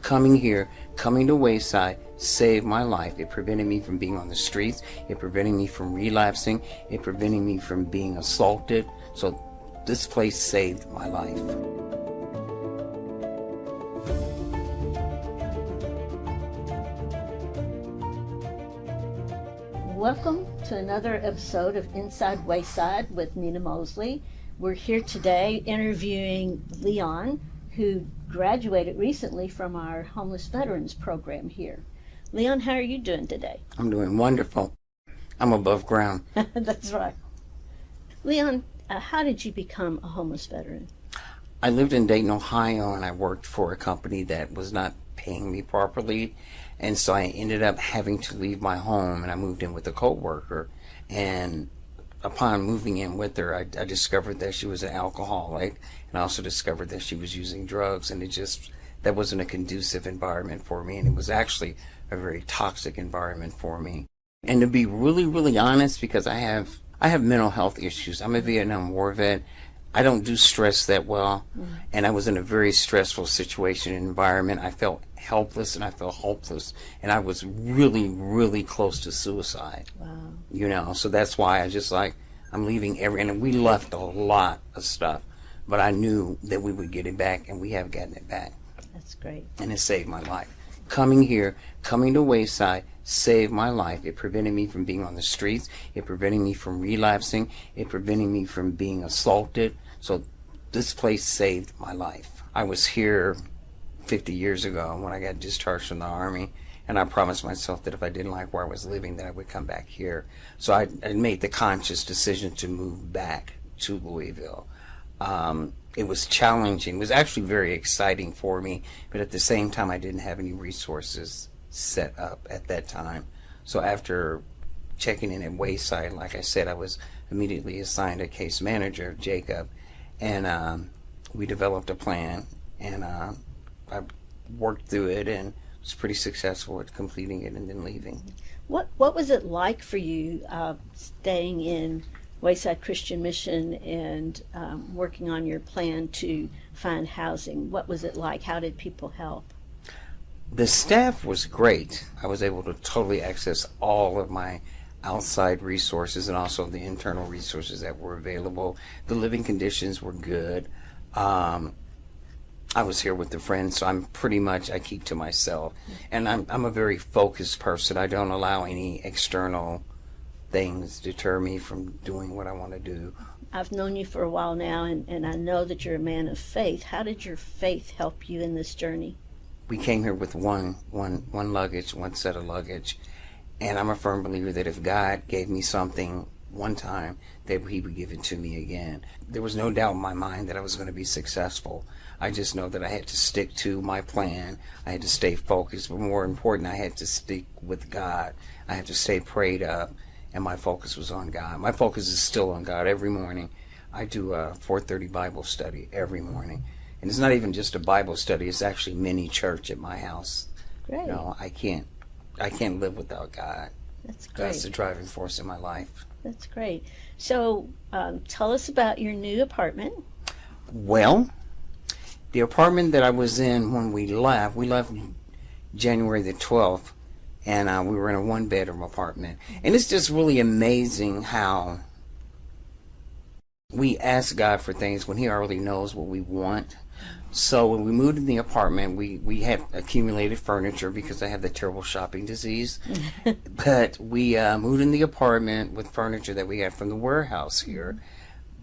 Coming here, coming to Wayside, saved my life. It prevented me from being on the streets. It prevented me from relapsing. It prevented me from being assaulted. So this place saved my life. Welcome to another episode of Inside Wayside with Nina Mosley. We're here today interviewing Leon, who graduated recently from our homeless veterans program here. Leon, how are you doing today? I'm doing wonderful. I'm above ground. That's right. Leon, how did you become a homeless veteran? I lived in Dayton, Ohio, and I worked for a company that was not paying me properly. And so I ended up having to leave my home, and I moved in with a coworker. And upon moving in with her, I discovered that she was an alcoholic, and I also discovered that she was using drugs, and that wasn't a conducive environment for me, and it was actually a very toxic environment for me. And to be really, really honest, because I have mental health issues. I'm a Vietnam War vet. I don't do stress that well, and I was in a very stressful situation and environment. I felt helpless and I felt hopeless, and I was really, really close to suicide. Wow. So that's why I'm leaving and we left a lot of stuff, but I knew that we would get it back, and we have gotten it back. That's great. And it saved my life. Coming here, coming to Wayside, saved my life. It prevented me from being on the streets. It prevented me from relapsing. It prevented me from being assaulted. So this place saved my life. I was here 50 years ago when I got discharged from the Army, and I promised myself that if I didn't like where I was living, that I would come back here. So I made the conscious decision to move back to Louisville. It was challenging. It was actually very exciting for me, but at the same time, I didn't have any resources set up at that time. So after checking in at Wayside, like I said, I was immediately assigned a case manager, Jacob, and we developed a plan, and I worked through it and was pretty successful at completing it and then leaving. What was it like for you staying in Wayside Christian Mission and working on your plan to find housing? What was it like? How did people help? The staff was great. I was able to totally access all of my outside resources and also the internal resources that were available. The living conditions were good. I was here with a friend, so I keep to myself. And I'm a very focused person. I don't allow any external things deter me from doing what I want to do. I've known you for a while now, and I know that you're a man of faith. How did your faith help you in this journey? We came here with one set of luggage, and I'm a firm believer that if God gave me something one time, that He would give it to me again. There was no doubt in my mind that I was going to be successful. I just know that I had to stick to my plan. I had to stay focused, but more important, I had to stick with God. I had to stay prayed up, and my focus was on God. My focus is still on God. Every morning, I do a 4:30 Bible study every morning. And it's not even just a Bible study, it's actually mini church at my house. Great. I can't live without God. That's great. That's the driving force in my life. That's great. So tell us about your new apartment. Well, the apartment that I was in when we left January the 12th, and we were in a one-bedroom apartment. And it's just really amazing how we ask God for things when He already knows what we want. So when we moved in the apartment, we had accumulated furniture because I have the terrible shopping disease. But we moved in the apartment with furniture that we had from the warehouse here.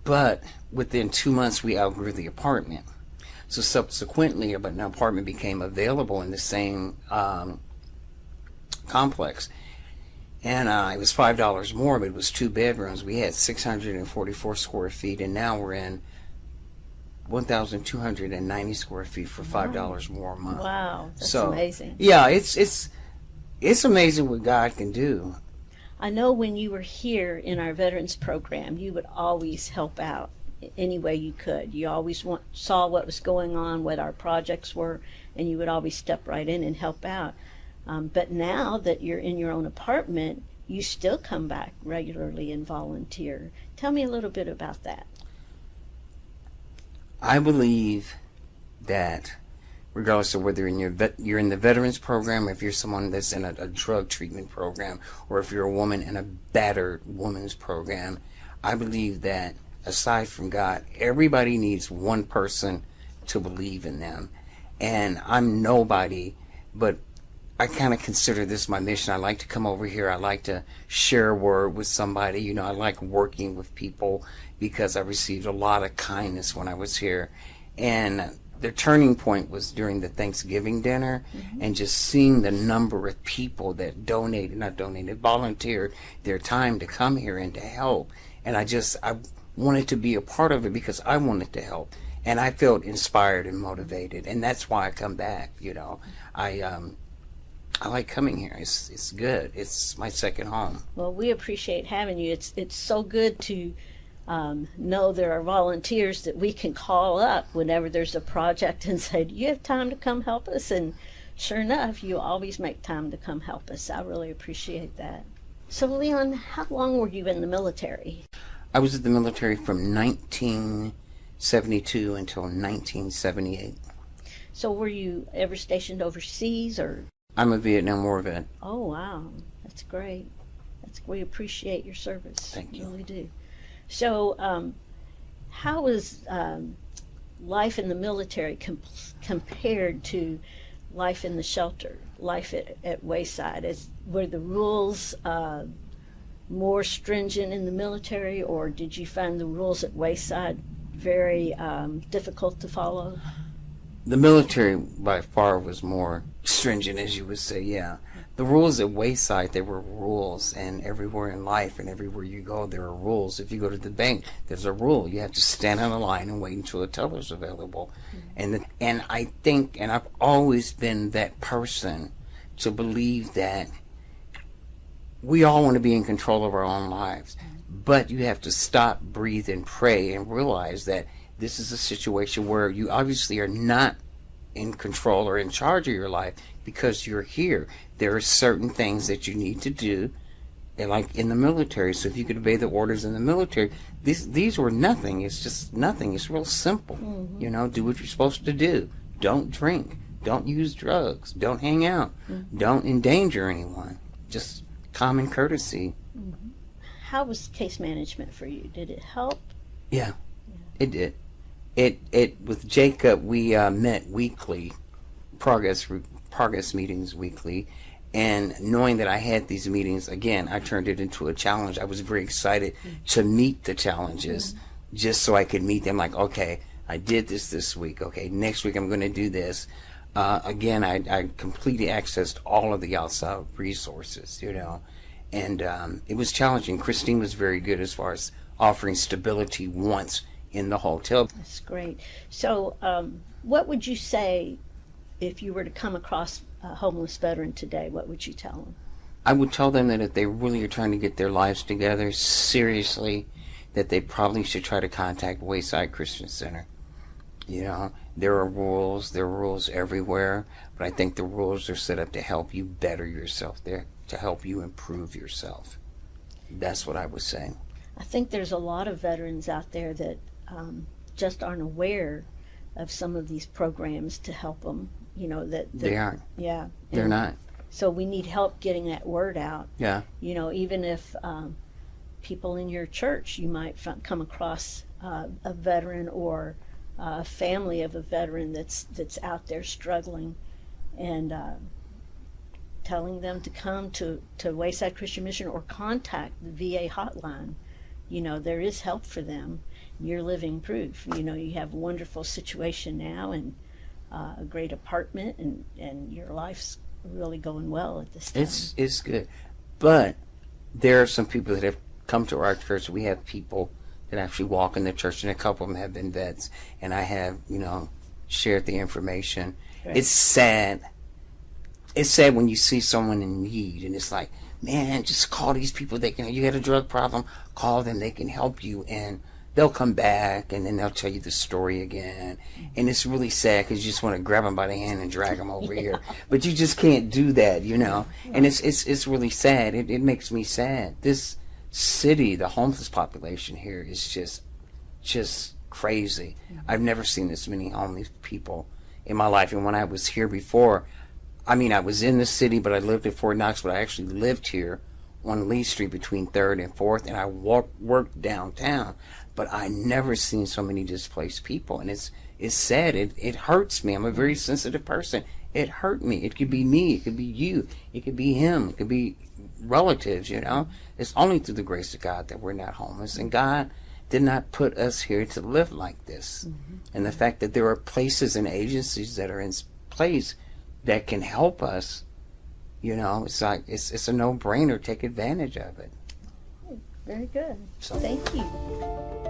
But within 2 months, we outgrew the apartment. So subsequently, an apartment became available in the same complex. And it was $5 more, but it was 2 bedrooms. We had 644 square feet, and now we're in 1,290 square feet for $5 more a month. Wow, that's amazing. Yeah, it's amazing what God can do. I know when you were here in our veterans program, you would always help out any way you could. You always saw what was going on, what our projects were, and you would always step right in and help out. But now that you're in your own apartment, you still come back regularly and volunteer. Tell me a little bit about that. I believe that regardless of whether you're in the veterans program, if you're someone that's in a drug treatment program, or if you're a woman in a battered woman's program. I believe that aside from God, everybody needs one person to believe in them. And I'm nobody, but I kind of consider this my mission. I like to come over here. I like to share a word with somebody. You know, I like working with people because I received a lot of kindness when I was here. And the turning point was during the Thanksgiving dinner, and just seeing the number of people that volunteered their time to come here and to help. And I wanted to be a part of it because I wanted to help. And I felt inspired and motivated. And that's why I come back, you know. I like coming here. It's good. It's my second home. Well, we appreciate having you. It's so good to know there are volunteers that we can call up whenever there's a project and say, do you have time to come help us? And sure enough, you always make time to come help us. I really appreciate that. So, Leon, how long were you in the military? I was in the military from 1972 until 1978. So were you ever stationed overseas, or? I'm a Vietnam War vet. Oh, wow. That's great. We appreciate your service. Thank you. We really do. So how was life in the military compared to life in the shelter, life at Wayside? Were the rules more stringent in the military, or did you find the rules at Wayside very difficult to follow? The military by far was more stringent, as you would say, yeah. The rules at Wayside, they were rules, and everywhere in life and everywhere you go, there are rules. If you go to the bank, there's a rule. You have to stand on the line and wait until a teller's available. And I think, and I've always been that person to believe that we all want to be in control of our own lives, but you have to stop, breathe, and pray and realize that this is a situation where you obviously are not in control or in charge of your life because you're here. There are certain things that you need to do, like in the military. So if you could obey the orders in the military, these were nothing. It's just nothing. It's real simple. You know, do what you're supposed to do. Don't drink. Don't use drugs. Don't hang out. Don't endanger anyone. Just common courtesy. How was case management for you? Did it help? Yeah, it did. It with Jacob, we met weekly, progress meetings weekly, and knowing that I had these meetings, again, I turned it into a challenge. I was very excited to meet the challenges, just so I could meet them. Like, okay, I did this week. Okay, next week I'm going to do this. Again, I completely accessed all of the outside resources, you know, and it was challenging. Christine was very good as far as offering stability once in the hotel. That's great. So what would you say if you were to come across a homeless veteran today? What would you tell them? I would tell them that if they really are trying to get their lives together seriously, that they probably should try to contact Wayside Christian Center. You know, there are rules everywhere, but I think the rules are set up to help you better yourself, there to help you improve yourself. That's what I was saying. I think there's a lot of veterans out there that just aren't aware of some of these programs to help them. You know, that they aren't. Yeah. They're not. So we need help getting that word out. Yeah. You know, even if people in your church, you might come across a veteran or a family of a veteran that's out there struggling, and telling them to come to Wayside Christian Mission or contact the VA hotline. You know, there is help for them. You're living proof. You know, you have a wonderful situation now and a great apartment, and your life's really going well at this time. It's good. But there are some people that have come to our church. We have people that actually walk in the church, and a couple of them have been vets, and I have, you know, shared the information. Right. It's sad. It's sad when you see someone in need, and it's like, man, just call these people. You got a drug problem, call them, they can help you, and they'll come back, and then they'll tell you the story again. And it's really sad because you just want to grab them by the hand and drag them over here. But you just can't do that, you know. And it's really sad. It makes me sad. This city, the homeless population here is just crazy. I've never seen this many homeless people in my life. And when I was here before, I mean, I was in the city, but I lived at Fort Knox, but I actually lived here on Lee Street between 3rd and 4th, and I worked downtown. But I never seen so many displaced people, and it's sad. It hurts me. I'm a very sensitive person. It hurt me. It could be me. It could be you. It could be him. It could be relatives, you know. It's only through the grace of God that we're not homeless, and God did not put us here to live like this. And the fact that there are places and agencies that are in place that can help us, you know, it's like it's a no-brainer. Take advantage of it. Very good. So Thank you.